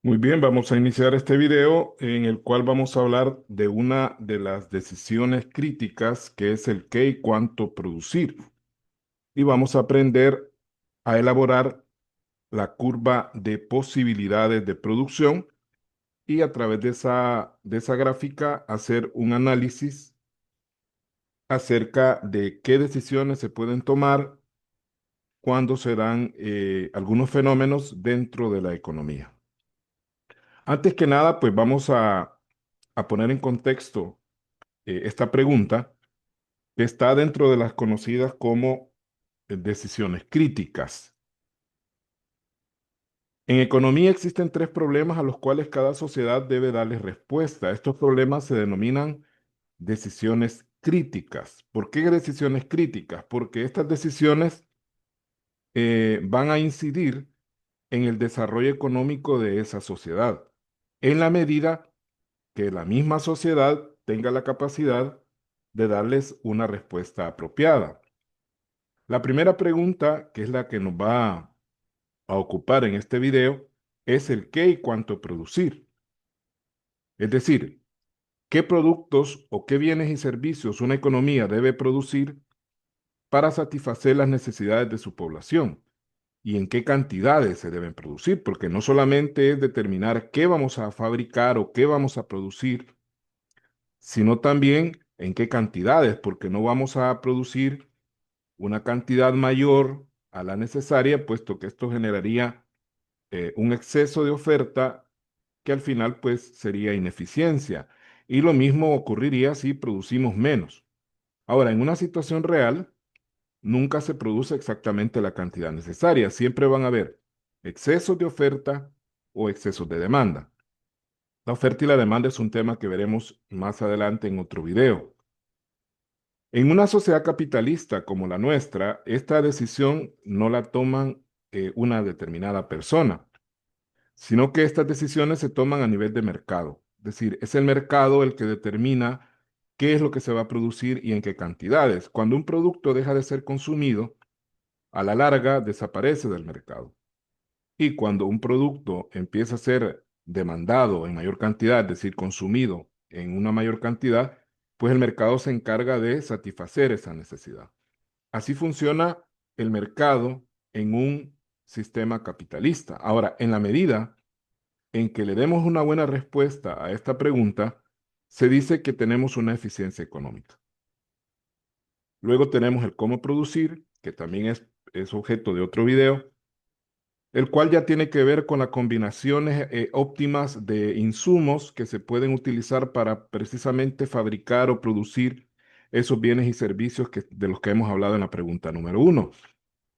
Muy bien, vamos a iniciar este video en el cual vamos a hablar de una de las decisiones críticas que es el qué y cuánto producir. Y vamos a aprender a elaborar la curva de posibilidades de producción y a través de esa gráfica hacer un análisis acerca de qué decisiones se pueden tomar cuando se dan algunos fenómenos dentro de la economía. Antes que nada, pues vamos a poner en contexto esta pregunta, que está dentro de las conocidas como decisiones críticas. En economía existen tres problemas a los cuales cada sociedad debe darles respuesta. Estos problemas se denominan decisiones críticas. ¿Por qué decisiones críticas? Porque estas decisiones van a incidir en el desarrollo económico de esa sociedad, en la medida que la misma sociedad tenga la capacidad de darles una respuesta apropiada. La primera pregunta, que es la que nos va a ocupar en este video, es el qué y cuánto producir. Es decir, qué productos o qué bienes y servicios una economía debe producir para satisfacer las necesidades de su población y en qué cantidades se deben producir, porque no solamente es determinar qué vamos a fabricar o qué vamos a producir, sino también en qué cantidades, porque no vamos a producir una cantidad mayor a la necesaria, puesto que esto generaría un exceso de oferta que al final pues sería ineficiencia. Y lo mismo ocurriría si producimos menos. Ahora, en una situación real, nunca se produce exactamente la cantidad necesaria. Siempre van a haber excesos de oferta o excesos de demanda. La oferta y la demanda es un tema que veremos más adelante en otro video. En una sociedad capitalista como la nuestra, esta decisión no la toman una determinada persona, sino que estas decisiones se toman a nivel de mercado. Es decir, es el mercado el que determina qué es lo que se va a producir y en qué cantidades. Cuando un producto deja de ser consumido, a la larga desaparece del mercado. Y cuando un producto empieza a ser demandado en mayor cantidad, es decir, consumido en una mayor cantidad, pues el mercado se encarga de satisfacer esa necesidad. Así funciona el mercado en un sistema capitalista. Ahora, en la medida en que le demos una buena respuesta a esta pregunta, se dice que tenemos una eficiencia económica. Luego tenemos el cómo producir, que también es objeto de otro video, el cual ya tiene que ver con las combinaciones óptimas de insumos que se pueden utilizar para precisamente fabricar o producir esos bienes y servicios de los que hemos hablado en la pregunta número uno,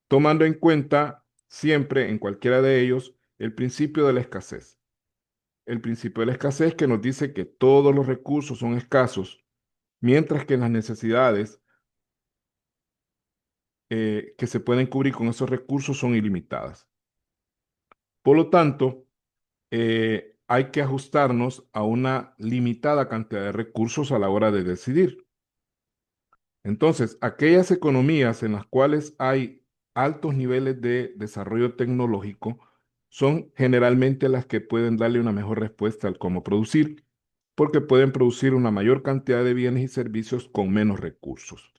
tomando en cuenta siempre en cualquiera de ellos el principio de la escasez. El principio de la escasez que nos dice que todos los recursos son escasos, mientras que las necesidades que se pueden cubrir con esos recursos son ilimitadas. Por lo tanto, hay que ajustarnos a una limitada cantidad de recursos a la hora de decidir. Entonces, aquellas economías en las cuales hay altos niveles de desarrollo tecnológico son generalmente las que pueden darle una mejor respuesta al cómo producir, porque pueden producir una mayor cantidad de bienes y servicios con menos recursos.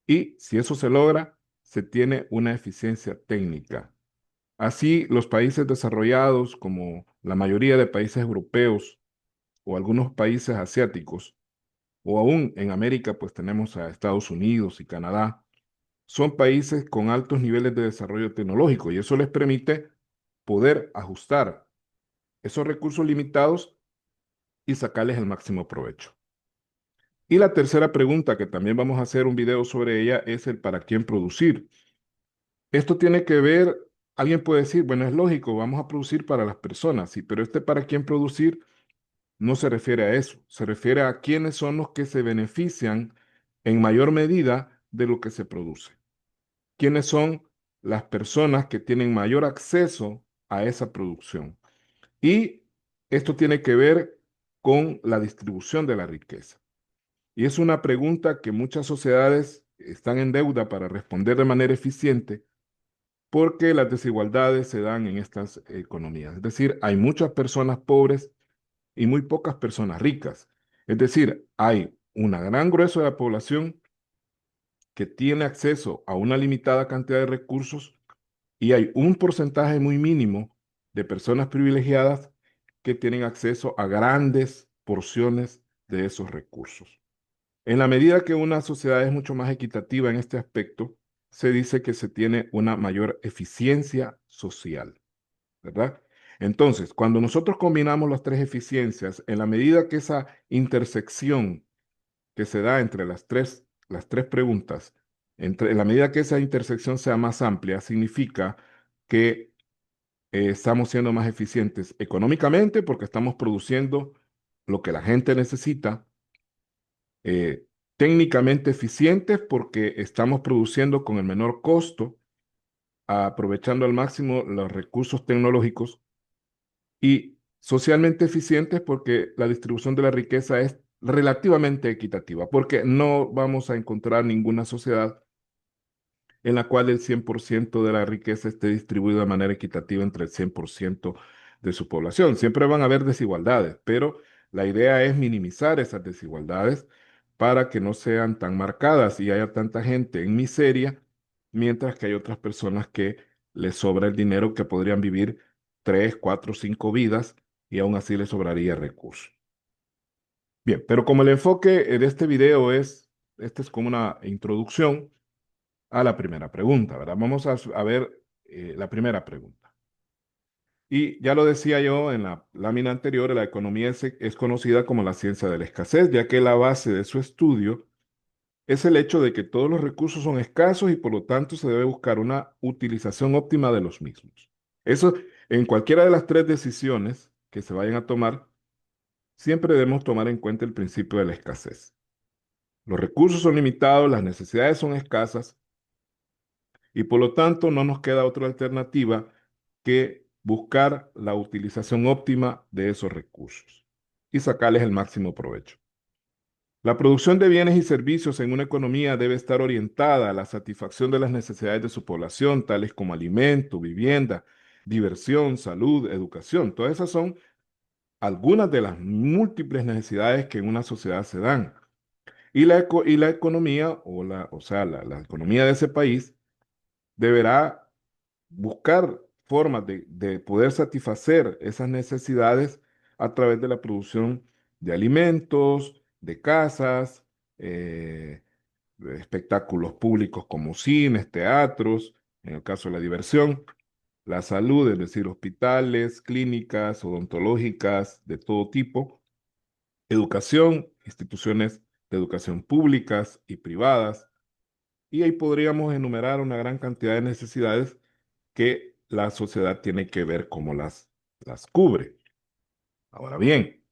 Y si eso se logra, se tiene una eficiencia técnica. Así, los países desarrollados, como la mayoría de países europeos o algunos países asiáticos, o aún en América, pues tenemos a Estados Unidos y Canadá, son países con altos niveles de desarrollo tecnológico y eso les permite poder ajustar esos recursos limitados y sacarles el máximo provecho. Y la tercera pregunta, que también vamos a hacer un video sobre ella, es el para quién producir. Esto tiene que ver, alguien puede decir, bueno, es lógico, vamos a producir para las personas, sí, pero este para quién producir no se refiere a eso, se refiere a quiénes son los que se benefician en mayor medida de lo que se produce. ¿Quiénes son las personas que tienen mayor acceso a esa producción? Y esto tiene que ver con la distribución de la riqueza. Y es una pregunta que muchas sociedades están en deuda para responder de manera eficiente, porque las desigualdades se dan en estas economías. Es decir, hay muchas personas pobres y muy pocas personas ricas. Es decir, hay una gran grueso de la población que tiene acceso a una limitada cantidad de recursos y hay un porcentaje muy mínimo de personas privilegiadas que tienen acceso a grandes porciones de esos recursos. En la medida que una sociedad es mucho más equitativa en este aspecto, se dice que se tiene una mayor eficiencia social, ¿verdad? Entonces, cuando nosotros combinamos las tres eficiencias, en la medida que esa intersección que se da entre las tres preguntas, en la medida que esa intersección sea más amplia, significa que estamos siendo más eficientes económicamente porque estamos produciendo lo que la gente necesita, eh, técnicamente eficientes porque estamos produciendo con el menor costo, aprovechando al máximo los recursos tecnológicos y socialmente eficientes porque la distribución de la riqueza es relativamente equitativa, porque no vamos a encontrar ninguna sociedad en la cual el 100% de la riqueza esté distribuida de manera equitativa entre el 100% de su población. Siempre van a haber desigualdades, pero la idea es minimizar esas desigualdades para que no sean tan marcadas y haya tanta gente en miseria, mientras que hay otras personas que les sobra el dinero que podrían vivir 3, 4, 5 vidas y aún así les sobraría recursos. Bien, pero como el enfoque de este video este es como una introducción a la primera pregunta, ¿verdad? Vamos a ver la primera pregunta. Y ya lo decía yo en la lámina anterior, la economía es conocida como la ciencia de la escasez, ya que la base de su estudio es el hecho de que todos los recursos son escasos y por lo tanto se debe buscar una utilización óptima de los mismos. Eso, en cualquiera de las tres decisiones que se vayan a tomar, siempre debemos tomar en cuenta el principio de la escasez. Los recursos son limitados, las necesidades son escasas y por lo tanto no nos queda otra alternativa que buscar la utilización óptima de esos recursos y sacarles el máximo provecho. La producción de bienes y servicios en una economía debe estar orientada a la satisfacción de las necesidades de su población, tales como alimento, vivienda, diversión, salud, educación. Todas esas son algunas de las múltiples necesidades que en una sociedad se dan. Y la economía, la economía de ese país, deberá buscar formas de poder satisfacer esas necesidades a través de la producción de alimentos, de casas, eh, de espectáculos públicos como cines, teatros, en el caso de la diversión, la salud, es decir, hospitales, clínicas odontológicas de todo tipo, educación, instituciones de educación públicas y privadas, y ahí podríamos enumerar una gran cantidad de necesidades que la sociedad tiene que ver cómo las cubre. Ahora bien,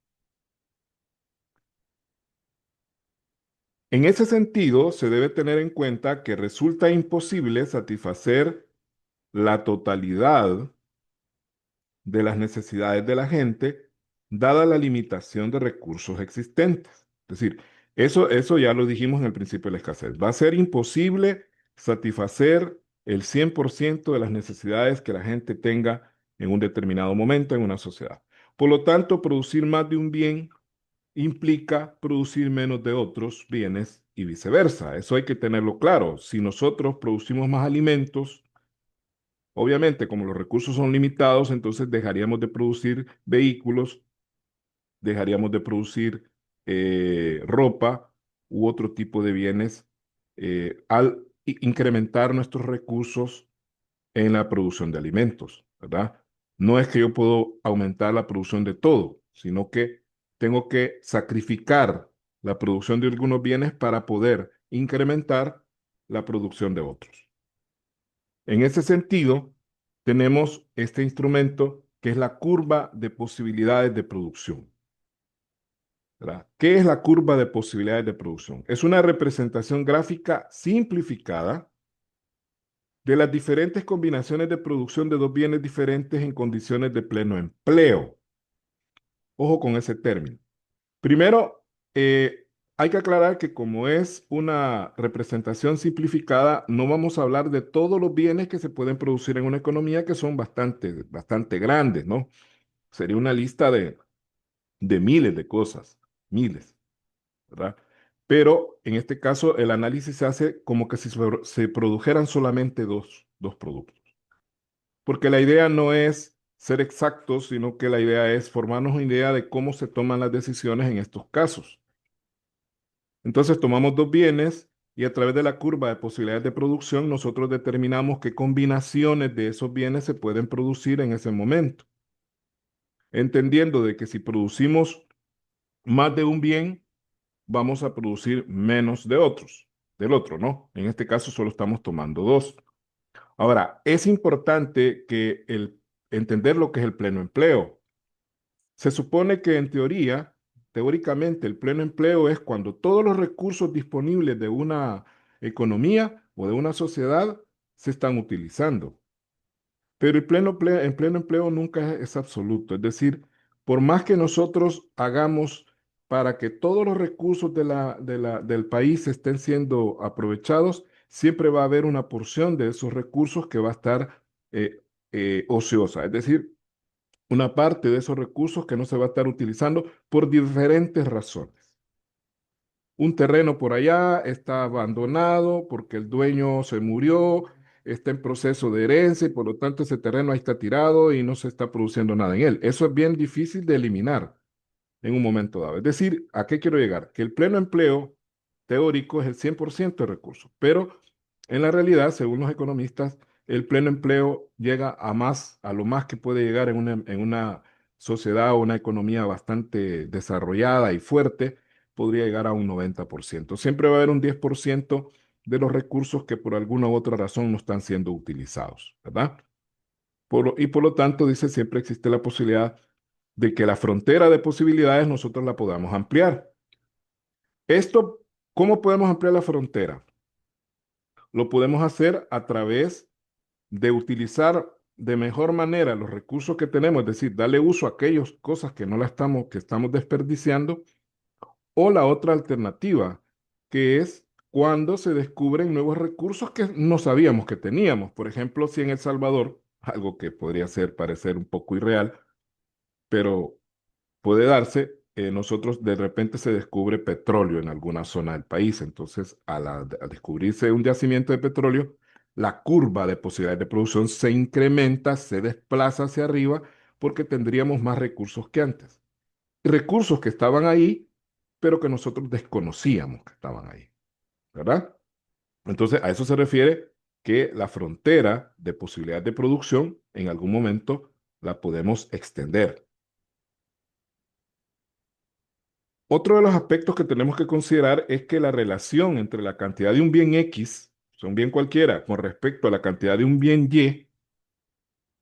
en ese sentido, se debe tener en cuenta que resulta imposible satisfacer la totalidad de las necesidades de la gente, dada la limitación de recursos existentes. Es decir, eso ya lo dijimos en el principio de la escasez. Va a ser imposible satisfacer el 100% de las necesidades que la gente tenga en un determinado momento en una sociedad. Por lo tanto, producir más de un bien implica producir menos de otros bienes y viceversa. Eso hay que tenerlo claro. Si nosotros producimos más alimentos, obviamente, como los recursos son limitados, entonces dejaríamos de producir vehículos, dejaríamos de producir ropa u otro tipo de bienes al incrementar nuestros recursos en la producción de alimentos, ¿verdad? No es que yo puedo aumentar la producción de todo, sino que tengo que sacrificar la producción de algunos bienes para poder incrementar la producción de otros. En ese sentido, tenemos este instrumento que es la curva de posibilidades de producción, ¿verdad? ¿Qué es la curva de posibilidades de producción? Es una representación gráfica simplificada de las diferentes combinaciones de producción de dos bienes diferentes en condiciones de pleno empleo. Ojo con ese término. Primero, hay que aclarar que como es una representación simplificada, no vamos a hablar de todos los bienes que se pueden producir en una economía que son bastante grandes, ¿no? Sería una lista de miles de cosas, miles, ¿verdad? Pero en este caso el análisis se hace como que si se produjeran solamente dos productos. Porque la idea no es ser exactos, sino que la idea es formarnos una idea de cómo se toman las decisiones en estos casos. Entonces tomamos dos bienes y a través de la curva de posibilidades de producción nosotros determinamos qué combinaciones de esos bienes se pueden producir en ese momento, entendiendo de que si producimos más de un bien, vamos a producir menos de otros, del otro, ¿no? En este caso solo estamos tomando dos. Ahora, es importante que entender lo que es el pleno empleo. Se supone que en teoría, teóricamente, el pleno empleo es cuando todos los recursos disponibles de una economía o de una sociedad se están utilizando. Pero el pleno empleo nunca es absoluto. Es decir, por más que nosotros hagamos para que todos los recursos del país estén siendo aprovechados, siempre va a haber una porción de esos recursos que va a estar eh, ociosa. Es decir, una parte de esos recursos que no se va a estar utilizando por diferentes razones. Un terreno por allá está abandonado porque el dueño se murió, está en proceso de herencia y por lo tanto ese terreno ahí está tirado y no se está produciendo nada en él. Eso es bien difícil de eliminar en un momento dado. Es decir, ¿a qué quiero llegar? Que el pleno empleo teórico es el 100% de recursos, pero en la realidad, según los economistas, el pleno empleo llega a más, a lo más que puede llegar en una sociedad o una economía bastante desarrollada y fuerte, podría llegar a un 90%. Siempre va a haber un 10% de los recursos que por alguna u otra razón no están siendo utilizados, ¿verdad? Y por lo tanto, dice, siempre existe la posibilidad de que la frontera de posibilidades nosotros la podamos ampliar. Esto, ¿cómo podemos ampliar la frontera? Lo podemos hacer a través de utilizar de mejor manera los recursos que tenemos, es decir, darle uso a aquellas cosas que no la estamos, que estamos desperdiciando, o la otra alternativa, que es cuando se descubren nuevos recursos que no sabíamos que teníamos. Por ejemplo, si en El Salvador, algo que podría ser parecer un poco irreal, pero puede darse, nosotros de repente se descubre petróleo en alguna zona del país. Entonces, al descubrirse un yacimiento de petróleo, la curva de posibilidades de producción se incrementa, se desplaza hacia arriba porque tendríamos más recursos que antes. Recursos que estaban ahí, pero que nosotros desconocíamos que estaban ahí, ¿verdad? Entonces, a eso se refiere que la frontera de posibilidades de producción en algún momento la podemos extender. Otro de los aspectos que tenemos que considerar es que la relación entre la cantidad de un bien X, o sea, un bien cualquiera, con respecto a la cantidad de un bien Y,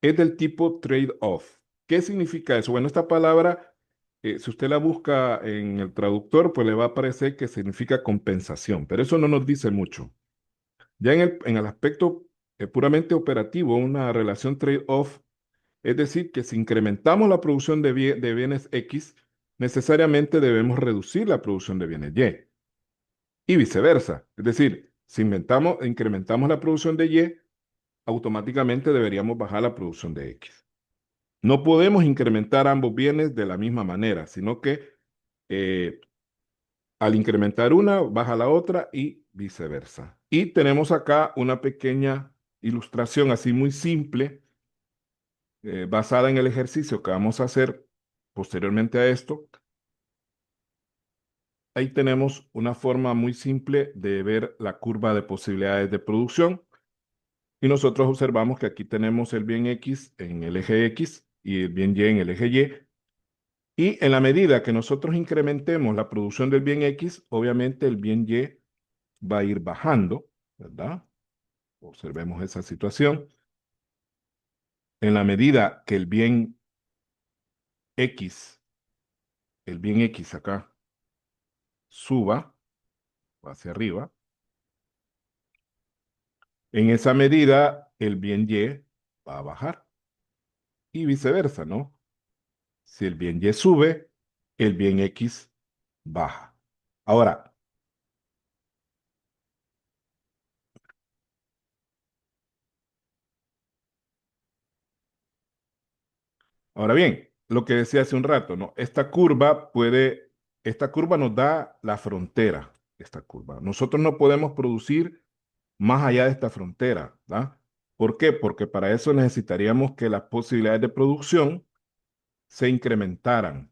es del tipo trade-off. ¿Qué significa eso? Bueno, esta palabra, si usted la busca en el traductor, pues le va a aparecer que significa compensación, pero eso no nos dice mucho. Ya en el aspecto puramente operativo, una relación trade-off, es decir, que si incrementamos la producción de bienes X, necesariamente debemos reducir la producción de bienes Y viceversa. Es decir, si incrementamos la producción de Y, automáticamente deberíamos bajar la producción de X. No podemos incrementar ambos bienes de la misma manera, sino que eh, al incrementar una, baja la otra y viceversa. Y tenemos acá una pequeña ilustración así muy simple, basada en el ejercicio que vamos a hacer posteriormente a esto. Ahí tenemos una forma muy simple de ver la curva de posibilidades de producción. Y nosotros observamos que aquí tenemos el bien X en el eje X y el bien Y en el eje Y. Y en la medida que nosotros incrementemos la producción del bien X, obviamente el bien Y va a ir bajando, ¿verdad? Observemos esa situación. En la medida que X, el bien X acá, suba hacia arriba, en esa medida el bien Y va a bajar. Y viceversa, ¿no? Si el bien Y sube, el bien X baja. Ahora, Ahora bien, lo que decía hace un rato, ¿no? Esta curva nos da la frontera, esta curva. Nosotros no podemos producir más allá de esta frontera, ¿verdad? ¿Por qué? Porque para eso necesitaríamos que las posibilidades de producción se incrementaran,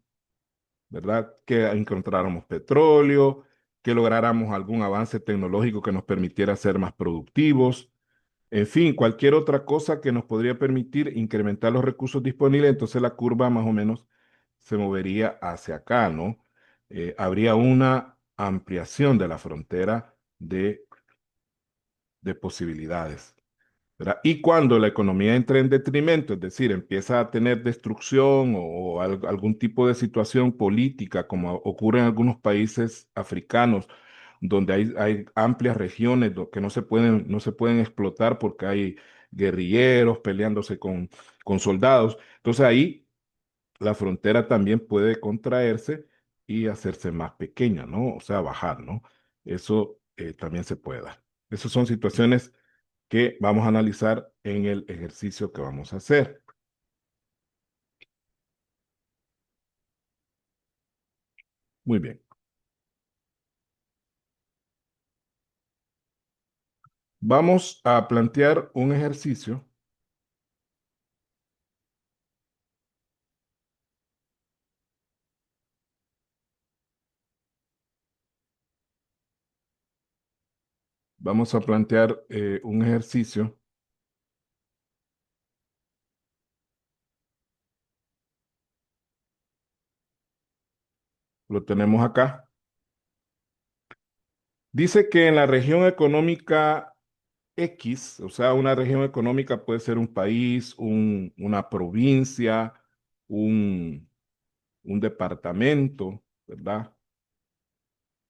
¿verdad? Que encontráramos petróleo, que lográramos algún avance tecnológico que nos permitiera ser más productivos, en fin, cualquier otra cosa que nos podría permitir incrementar los recursos disponibles, entonces la curva más o menos se movería hacia acá, ¿no? Habría una ampliación de la frontera de posibilidades. ¿Verdad? Y cuando la economía entra en detrimento, es decir, empieza a tener destrucción o algún tipo de situación política, como ocurre en algunos países africanos, donde hay amplias regiones que no se pueden explotar porque hay guerrilleros peleándose con soldados. Entonces ahí la frontera también puede contraerse y hacerse más pequeña, ¿no? O sea, bajar, ¿no? Eso también se puede dar. Esas son situaciones que vamos a analizar en el ejercicio que vamos a hacer. Muy bien. Vamos a plantear un ejercicio. Vamos a plantear un ejercicio. Lo tenemos acá. Dice que en la región económica X, o sea, una región económica puede ser un país, una provincia, un, un departamento, ¿verdad?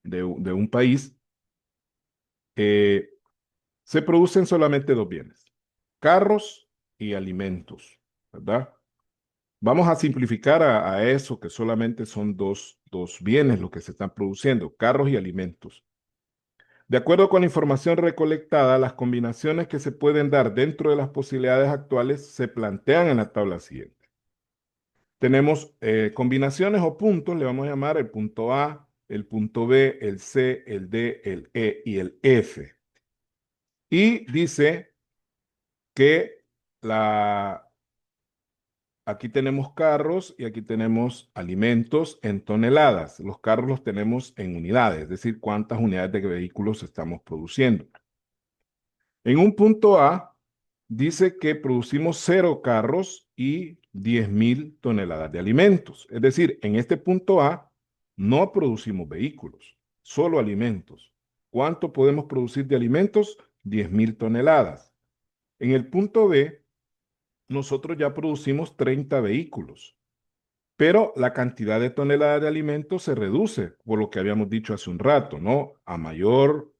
De un país, eh, se producen solamente dos bienes, carros y alimentos, ¿verdad? Vamos a simplificar a eso, que solamente son dos bienes lo que se están produciendo, carros y alimentos. De acuerdo con la información recolectada, las combinaciones que se pueden dar dentro de las posibilidades actuales se plantean en la tabla siguiente. Tenemos combinaciones o puntos, le vamos a llamar el punto A, el punto B, el C, el D, el E y el F. Y dice que aquí tenemos carros y aquí tenemos alimentos en toneladas. Los carros los tenemos en unidades, es decir, cuántas unidades de vehículos estamos produciendo. En un punto A dice que producimos 0 carros y 10.000 toneladas de alimentos. Es decir, en este punto A no producimos vehículos, solo alimentos. ¿Cuánto podemos producir de alimentos? 10.000 toneladas. En el punto B, nosotros ya producimos 30 vehículos, pero la cantidad de toneladas de alimentos se reduce, por lo que habíamos dicho hace un rato, ¿no? A mayor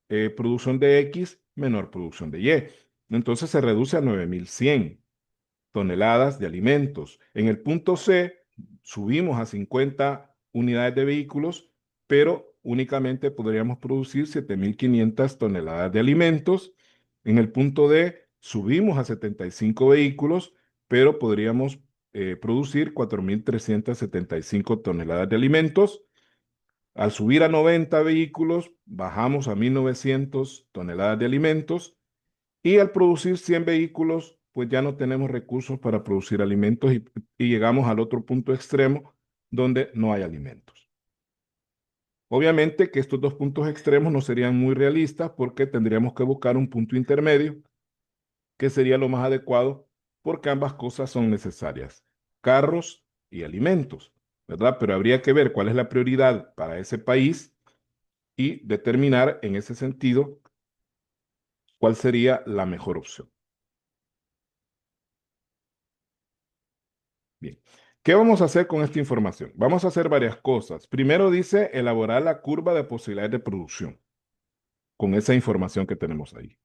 producción de X, menor producción de Y. Entonces se reduce a 9.100 toneladas de alimentos. En el punto C, subimos a 50 unidades de vehículos, pero únicamente podríamos producir 7.500 toneladas de alimentos. En el punto D, subimos a 75 vehículos, pero podríamos producir 4.375 toneladas de alimentos. Al subir a 90 vehículos, bajamos a 1.900 toneladas de alimentos. Y al producir 100 vehículos, pues ya no tenemos recursos para producir alimentos y llegamos al otro punto extremo donde no hay alimentos. Obviamente que estos dos puntos extremos no serían muy realistas porque tendríamos que buscar un punto intermedio que sería lo más adecuado porque ambas cosas son necesarias, carros y alimentos, ¿verdad? Pero habría que ver cuál es la prioridad para ese país y determinar en ese sentido cuál sería la mejor opción. Bien. ¿Qué vamos a hacer con esta información? Vamos a hacer varias cosas. Primero dice elaborar la curva de posibilidades de producción con esa información que tenemos ahí.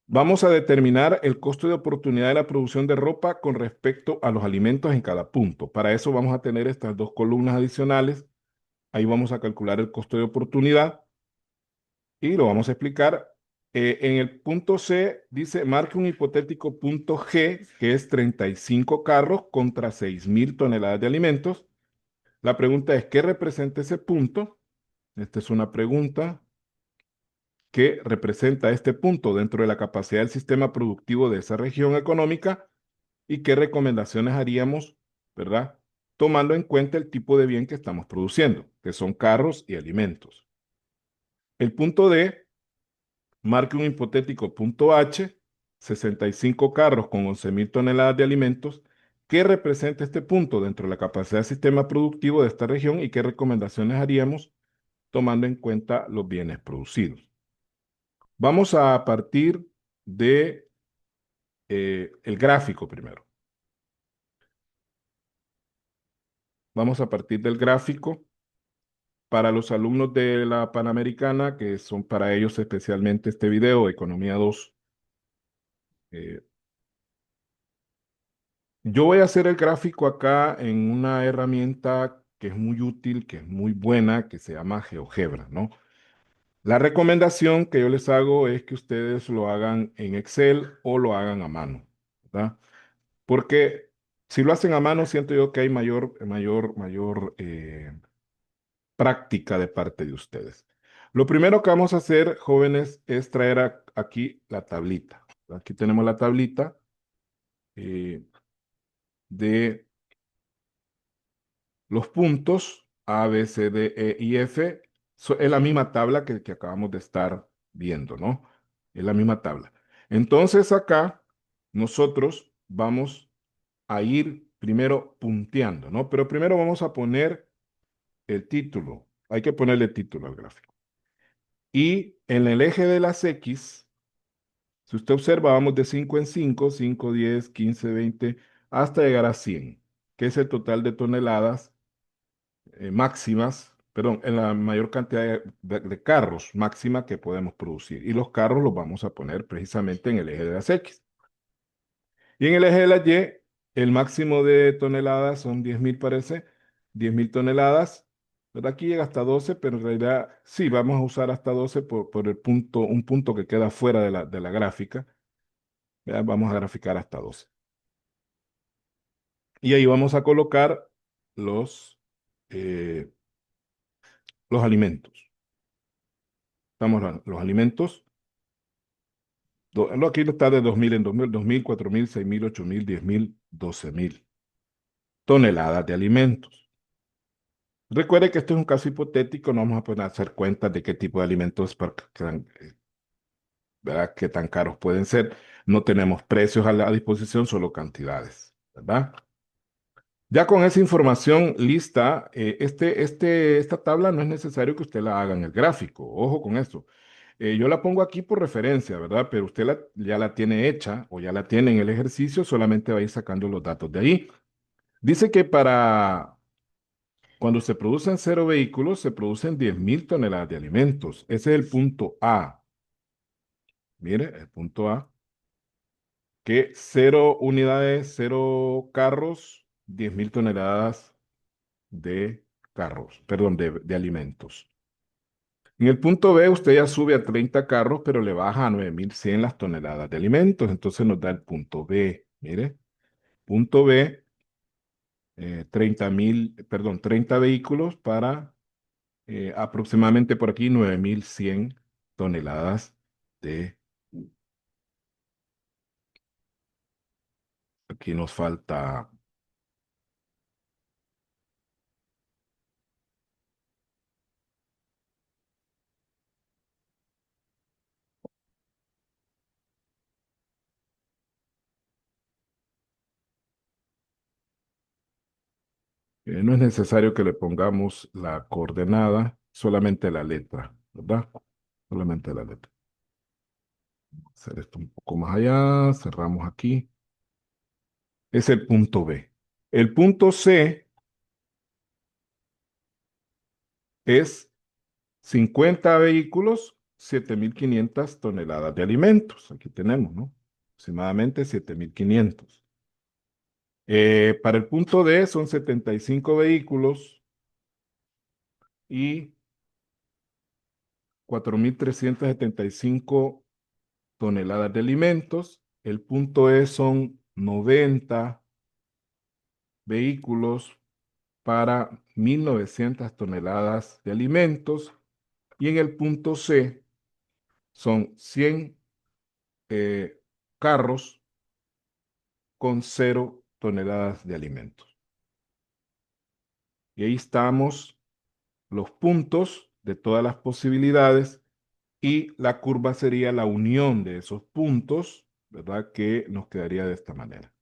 Vamos a determinar el costo de oportunidad de la producción de ropa con respecto a los alimentos en cada punto. Para eso vamos a tener estas dos columnas adicionales. Ahí vamos a calcular el costo de oportunidad y lo vamos a explicar En el punto C dice, marque un hipotético punto G, que es 35 carros contra 6.000 toneladas de alimentos. La pregunta es, ¿qué representa ese punto? Esta es una pregunta que representa este punto dentro de la capacidad del sistema productivo de esa región económica y qué recomendaciones haríamos, ¿verdad? Tomando en cuenta el tipo de bien que estamos produciendo, que son carros y alimentos. El punto D, marque un hipotético punto H, 65 carros con 11.000 toneladas de alimentos. ¿Qué representa este punto dentro de la capacidad del sistema productivo de esta región y qué recomendaciones haríamos tomando en cuenta los bienes producidos? Vamos a partir de el gráfico primero. Vamos a partir del gráfico para los alumnos de la Panamericana, que son para ellos especialmente este video, Economía 2. eh, yo voy a hacer el gráfico acá en una herramienta que es muy útil, que es muy buena, que se llama GeoGebra, ¿no? La recomendación que yo les hago es que ustedes lo hagan en Excel o lo hagan a mano, ¿verdad? Porque si lo hacen a mano, siento yo que hay mayor práctica de parte de ustedes. Lo primero que vamos a hacer, jóvenes, es traer aquí la tablita. Aquí tenemos la tablita eh, de los puntos A, B, C, D, E y F. Es la misma tabla que acabamos de estar viendo, ¿no? Es la misma tabla. Entonces acá nosotros vamos a ir primero punteando, ¿no? Pero primero vamos a poner el título. Hay que ponerle título al gráfico. Y en el eje de las X, si usted observa, vamos de 5 en 5, 5, 10, 15, 20, hasta llegar a 100, que es el total de toneladas máximas, perdón, en la mayor cantidad de carros máxima que podemos producir. Y los carros los vamos a poner precisamente en el eje de las X. Y en el eje de la Y, el máximo de toneladas son 10.000, parece, 10.000 toneladas. Pero aquí llega hasta 12, pero en realidad sí, vamos a usar hasta 12 por el punto, un punto que queda fuera de la gráfica. ¿Verdad? Vamos a graficar hasta 12. Y ahí vamos a colocar los, eh, los alimentos. Estamos los alimentos. Aquí está de 2.000 en 2.000, 2.000, 4.000, 6.000, 8.000, 10.000, 12.000 toneladas de alimentos. Recuerde que este es un caso hipotético, no vamos a poder hacer cuentas de qué tipo de alimentos, ¿verdad? Qué tan caros pueden ser. No tenemos precios a la disposición, solo cantidades, ¿verdad? Ya con esa información lista, esta tabla no es necesario que usted la haga en el gráfico. Ojo con esto. Yo la pongo aquí por referencia, ¿verdad? Pero usted ya la tiene hecha o ya la tiene en el ejercicio, solamente va a ir sacando los datos de ahí. Dice que para cuando se producen 0 vehículos, se producen 10.000 toneladas de alimentos. Ese es el punto A. Mire, el punto A, que 0 unidades, 0 carros, 10.000 toneladas de carros, perdón, de alimentos. En el punto B, usted ya sube a 30 carros, pero le baja a 9.100 las toneladas de alimentos. Entonces nos da el punto B. Mire, punto B, 30 vehículos para aproximadamente por aquí 9.100 toneladas de... Aquí nos falta... no es necesario que le pongamos la coordenada, solamente la letra, ¿verdad? Solamente la letra. Hacer esto un poco más allá, cerramos aquí. Es el punto B. El punto C es 50 vehículos, 7.500 toneladas de alimentos. Aquí tenemos, ¿no? Aproximadamente 7.500. Para el punto D son 75 vehículos y 4.375 toneladas de alimentos. El punto E son 90 vehículos para 1.900 toneladas de alimentos. Y en el punto C son 100 carros con 0 toneladas de alimentos. Y ahí estamos los puntos de todas las posibilidades y la curva sería la unión de esos puntos, ¿verdad? Que nos quedaría de esta manera.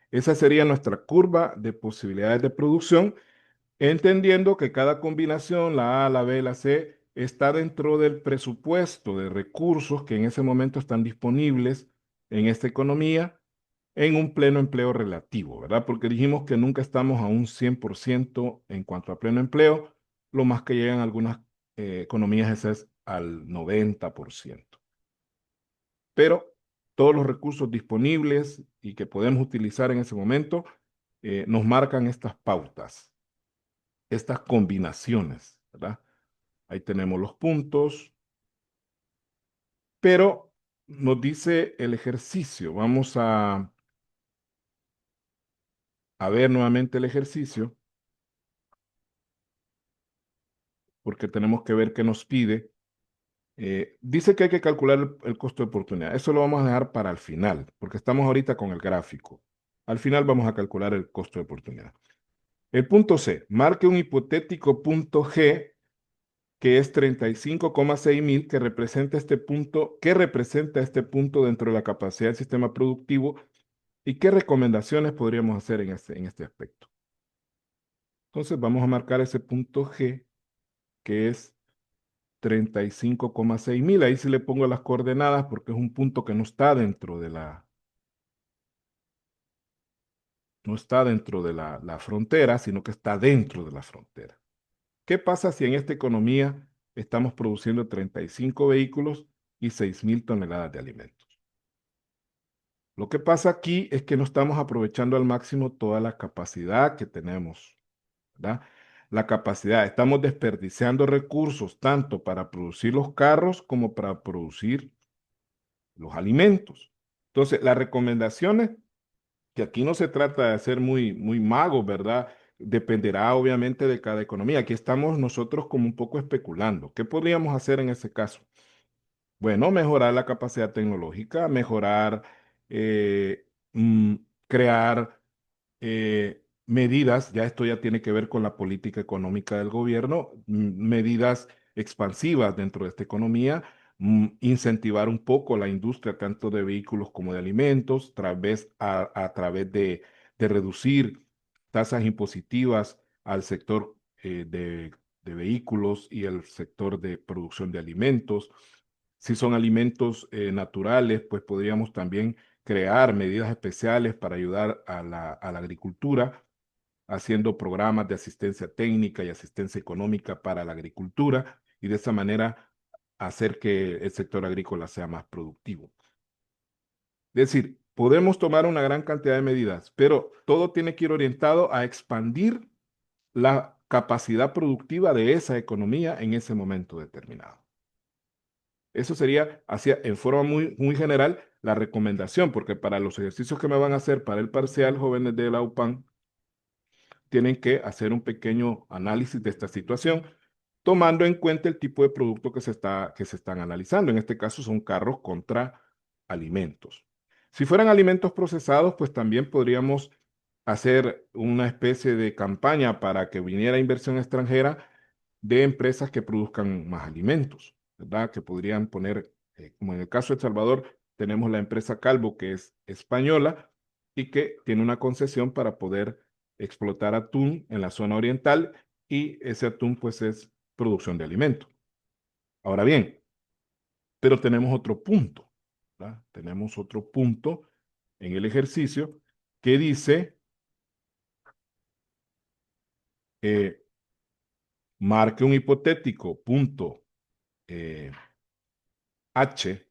Esa sería nuestra curva de posibilidades de producción, entendiendo que cada combinación, la A, la B, la C, está dentro del presupuesto de recursos que en ese momento están disponibles en esta economía en un pleno empleo relativo, ¿verdad? Porque dijimos que nunca estamos a un 100% en cuanto a pleno empleo, lo más que llegan algunas economías es al 90%. Pero todos los recursos disponibles y que podemos utilizar en ese momento nos marcan estas pautas, estas combinaciones, ¿verdad? Ahí tenemos los puntos, pero nos dice el ejercicio. Vamos a ver nuevamente el ejercicio, porque tenemos que ver qué nos pide. Dice que hay que calcular el costo de oportunidad. Eso lo vamos a dejar para el final, porque estamos ahorita con el gráfico. Al final vamos a calcular el costo de oportunidad. El punto C, marque un hipotético punto G, que es 35,6 mil, que representa este punto, dentro de la capacidad del sistema productivo y qué recomendaciones podríamos hacer en este aspecto. Entonces vamos a marcar ese punto G, que es 35,6 mil. Ahí sí le pongo las coordenadas porque es un punto que no está dentro de la frontera, sino que está dentro de la frontera. ¿Qué pasa si en esta economía estamos produciendo 35 vehículos y 6.000 toneladas de alimentos? Lo que pasa aquí es que no estamos aprovechando al máximo toda la capacidad que tenemos, ¿verdad? La capacidad, estamos desperdiciando recursos tanto para producir los carros como para producir los alimentos. Entonces, las recomendaciones, que aquí no se trata de ser muy, muy magos, ¿verdad? Dependerá obviamente de cada economía. Aquí estamos nosotros como un poco especulando. ¿Qué podríamos hacer en ese caso? Bueno, mejorar la capacidad tecnológica, mejorar, eh, mm, crear medidas, ya esto ya tiene que ver con la política económica del gobierno, medidas expansivas dentro de esta economía, incentivar un poco la industria tanto de vehículos como de alimentos, a través de reducir tasas impositivas al sector de vehículos y el sector de producción de alimentos. Si son alimentos naturales, pues podríamos también crear medidas especiales para ayudar a la agricultura, haciendo programas de asistencia técnica y asistencia económica para la agricultura y de esa manera hacer que el sector agrícola sea más productivo. Es decir, podemos tomar una gran cantidad de medidas, pero todo tiene que ir orientado a expandir la capacidad productiva de esa economía en ese momento determinado. Eso sería en forma muy, muy general la recomendación, porque para los ejercicios que me van a hacer para el parcial, jóvenes de la UPAN, tienen que hacer un pequeño análisis de esta situación, tomando en cuenta el tipo de producto que se están analizando. En este caso son carros contra alimentos. Si fueran alimentos procesados, pues también podríamos hacer una especie de campaña para que viniera inversión extranjera de empresas que produzcan más alimentos, ¿verdad? Que podrían poner, como en el caso de El Salvador, tenemos la empresa Calvo, que es española y que tiene una concesión para poder explotar atún en la zona oriental y ese atún pues es producción de alimento. Ahora bien, pero tenemos otro punto, ¿verdad? Tenemos otro punto en el ejercicio que dice, eh, marque un hipotético punto H,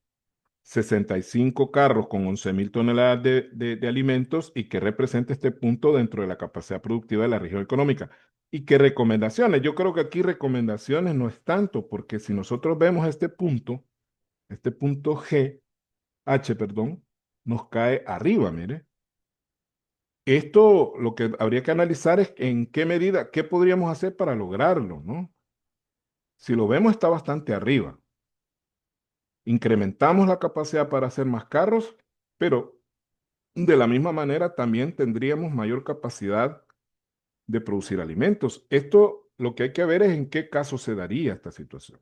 65 carros con 11.000 toneladas de alimentos y que representa este punto dentro de la capacidad productiva de la región económica. ¿Y qué recomendaciones? Yo creo que aquí recomendaciones no es tanto, porque si nosotros vemos este punto G, H, perdón, nos cae arriba, mire. Esto lo que habría que analizar es en qué medida, qué podríamos hacer para lograrlo, ¿no? Si lo vemos, está bastante arriba. Incrementamos la capacidad para hacer más carros, pero de la misma manera también tendríamos mayor capacidad de producir alimentos. Esto lo que hay que ver es en qué caso se daría esta situación.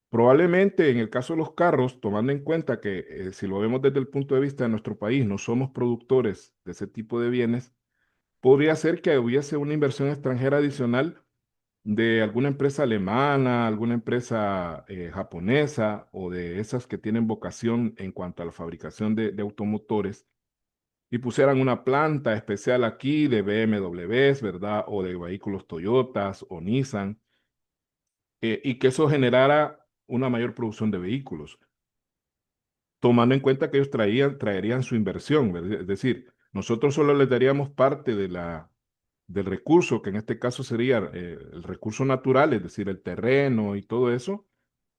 Probablemente en el caso de los carros, tomando en cuenta que si lo vemos desde el punto de vista de nuestro país, no somos productores de ese tipo de bienes, podría ser que hubiese una inversión extranjera adicional de alguna empresa alemana, alguna empresa japonesa o de esas que tienen vocación en cuanto a la fabricación de automotores y pusieran una planta especial aquí de BMWs, ¿verdad? O de vehículos Toyotas o Nissan, y que eso generara una mayor producción de vehículos, tomando en cuenta que ellos traerían su inversión, ¿verdad? Es decir, nosotros solo les daríamos parte del recurso, que en este caso sería el recurso natural, es decir, el terreno y todo eso,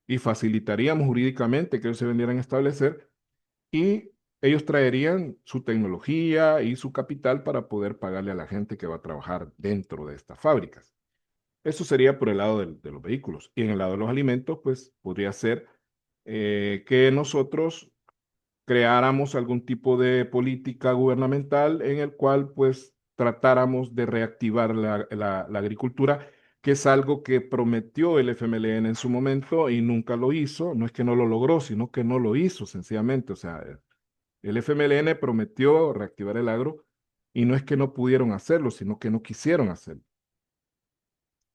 y facilitaríamos jurídicamente que ellos se vendieran a establecer y ellos traerían su tecnología y su capital para poder pagarle a la gente que va a trabajar dentro de estas fábricas. Eso sería por el lado de los vehículos. Y en el lado de los alimentos, pues podría ser que nosotros creáramos algún tipo de política gubernamental en el cual pues tratáramos de reactivar la agricultura, que es algo que prometió el FMLN en su momento y nunca lo hizo. No es que no lo logró, sino que no lo hizo sencillamente. O sea, el FMLN prometió reactivar el agro y no es que no pudieron hacerlo, sino que no quisieron hacerlo.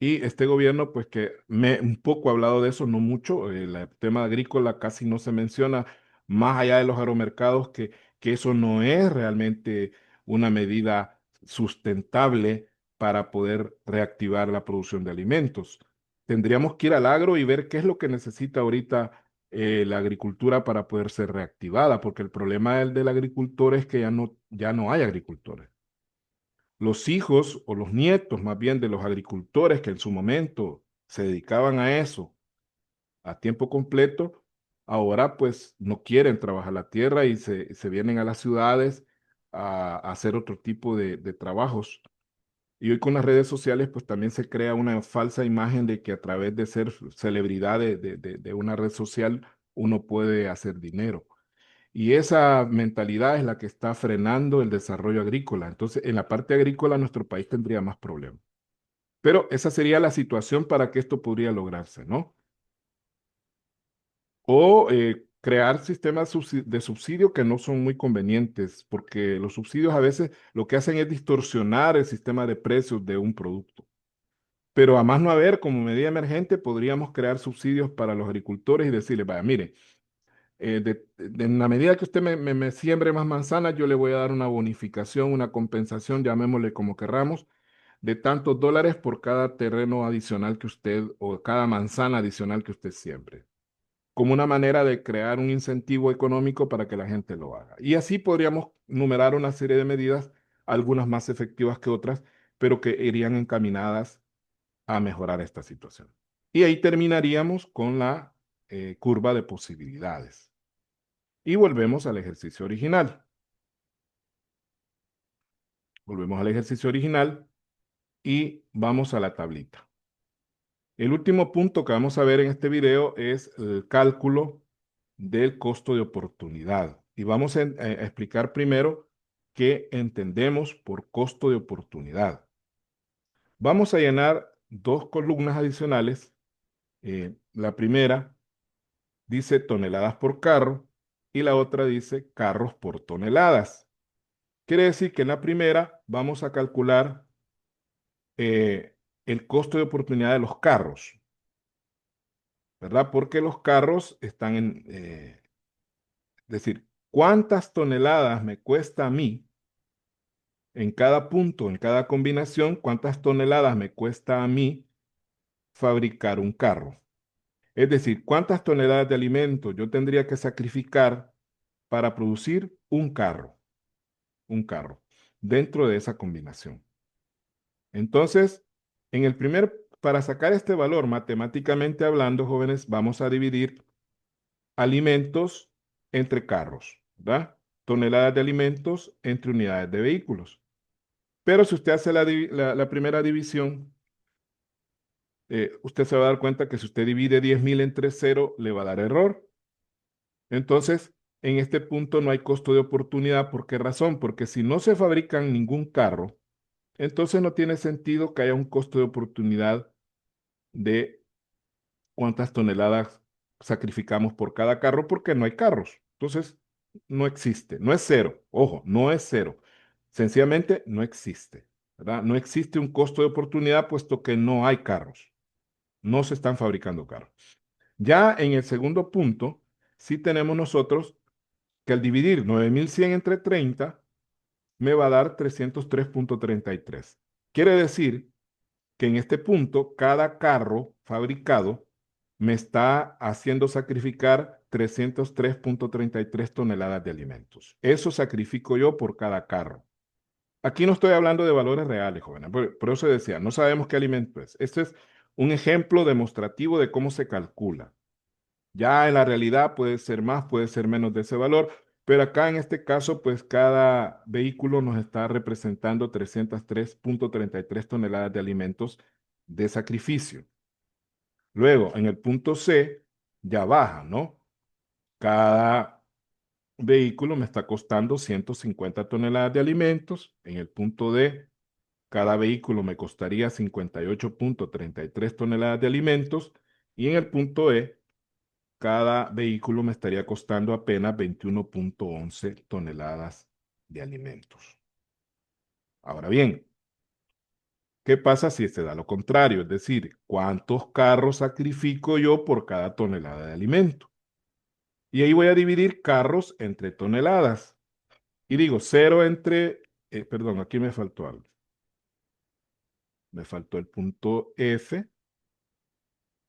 Y este gobierno, pues que me un poco ha hablado de eso, no mucho, el tema agrícola casi no se menciona, más allá de los agromercados, que eso no es realmente una medida sustentable para poder reactivar la producción de alimentos. Tendríamos que ir al agro y ver qué es lo que necesita ahorita la agricultura para poder ser reactivada, porque el problema del agricultor es que ya no hay agricultores. Los hijos o los nietos más bien de los agricultores que en su momento se dedicaban a eso a tiempo completo, ahora pues no quieren trabajar la tierra y se vienen a las ciudades a hacer otro tipo de trabajos. Y hoy con las redes sociales pues también se crea una falsa imagen de que a través de ser celebridad de una red social uno puede hacer dinero. Y esa mentalidad es la que está frenando el desarrollo agrícola. Entonces, en la parte agrícola, nuestro país tendría más problemas. Pero esa sería la situación para que esto podría lograrse, ¿no? O crear sistemas de subsidio que no son muy convenientes, porque los subsidios a veces lo que hacen es distorsionar el sistema de precios de un producto. Pero a más no haber, como medida emergente, podríamos crear subsidios para los agricultores y decirles, vaya, mire, en la medida que usted me siembre más manzanas, yo le voy a dar una bonificación, una compensación, llamémosle como querramos, de tantos dólares por cada terreno adicional que usted o cada manzana adicional que usted siembre, como una manera de crear un incentivo económico para que la gente lo haga. Y así podríamos numerar una serie de medidas, algunas más efectivas que otras, pero que irían encaminadas a mejorar esta situación. Y ahí terminaríamos con la curva de posibilidades. Y volvemos al ejercicio original. Volvemos al ejercicio original y vamos a la tablita. El último punto que vamos a ver en este video es el cálculo del costo de oportunidad. Y vamos a explicar primero qué entendemos por costo de oportunidad. Vamos a llenar dos columnas adicionales. La primera dice toneladas por carro y la otra dice carros por toneladas. Quiere decir que en la primera vamos a calcular el costo de oportunidad de los carros, ¿verdad? Porque los carros están es decir, ¿cuántas toneladas me cuesta a mí en cada punto, en cada combinación? ¿Cuántas toneladas me cuesta a mí fabricar un carro? Es decir, ¿cuántas toneladas de alimento yo tendría que sacrificar para producir un carro, dentro de esa combinación? Entonces, para sacar este valor matemáticamente hablando, jóvenes, vamos a dividir alimentos entre carros, ¿verdad? Toneladas de alimentos entre unidades de vehículos. Pero si usted hace la primera división, usted se va a dar cuenta que si usted divide 10,000 entre cero, le va a dar error. Entonces, en este punto no hay costo de oportunidad. ¿Por qué razón? Porque si no se fabrican ningún carro, entonces no tiene sentido que haya un costo de oportunidad de cuántas toneladas sacrificamos por cada carro, porque no hay carros. Entonces, no existe. No es cero. Ojo, no es cero. Sencillamente no existe, ¿verdad? No existe un costo de oportunidad puesto que no hay carros. No se están fabricando carros. Ya en el segundo punto, sí tenemos nosotros que al dividir 9,100 entre 30, me va a dar 303,33. Quiere decir que en este punto, cada carro fabricado me está haciendo sacrificar 303,33 toneladas de alimentos. Eso sacrifico yo por cada carro. Aquí no estoy hablando de valores reales, jóvenes. Por eso decía, no sabemos qué alimento es. Este es un ejemplo demostrativo de cómo se calcula. Ya en la realidad puede ser más, puede ser menos de ese valor, pero acá en este caso, pues cada vehículo nos está representando 303,33 toneladas de alimentos de sacrificio. Luego, en el punto C, ya baja, ¿no? Cada vehículo me está costando 150 toneladas de alimentos. En el punto D, cada vehículo me costaría 58,33 toneladas de alimentos. Y en el punto E, cada vehículo me estaría costando apenas 21,11 toneladas de alimentos. Ahora bien, ¿qué pasa si se da lo contrario? Es decir, ¿cuántos carros sacrifico yo por cada tonelada de alimento? Y ahí voy a dividir carros entre toneladas. Y digo, cero entre, perdón, aquí me faltó algo. Me faltó el punto F,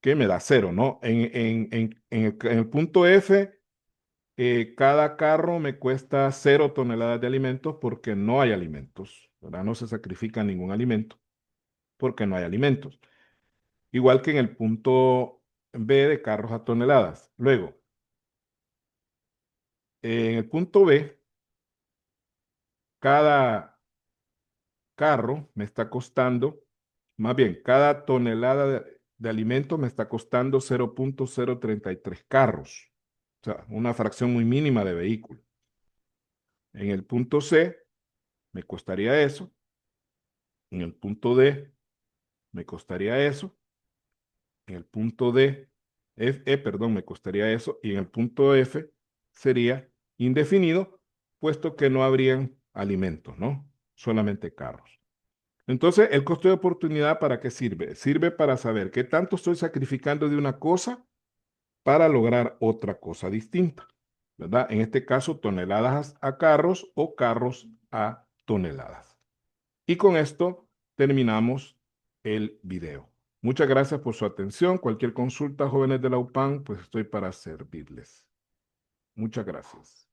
que me da cero, ¿no? En el punto F, cada carro me cuesta 0 toneladas de alimentos porque no hay alimentos, ¿verdad? No se sacrifica ningún alimento porque no hay alimentos. Igual que en el punto B de carros a toneladas. Luego, en el punto B, cada carro me está costando, más bien, cada tonelada de alimento me está costando 0,033 carros. O sea, una fracción muy mínima de vehículo. En el punto C, me costaría eso. En el punto D, me costaría eso. En el punto D, perdón, me costaría eso. Y en el punto F sería indefinido, puesto que no habrían alimentos, ¿no? Solamente carros. Entonces, ¿el costo de oportunidad para qué sirve? Sirve para saber qué tanto estoy sacrificando de una cosa para lograr otra cosa distinta, ¿verdad? En este caso, toneladas a carros o carros a toneladas. Y con esto terminamos el video. Muchas gracias por su atención. Cualquier consulta, jóvenes de la UPAN, pues estoy para servirles. Muchas gracias.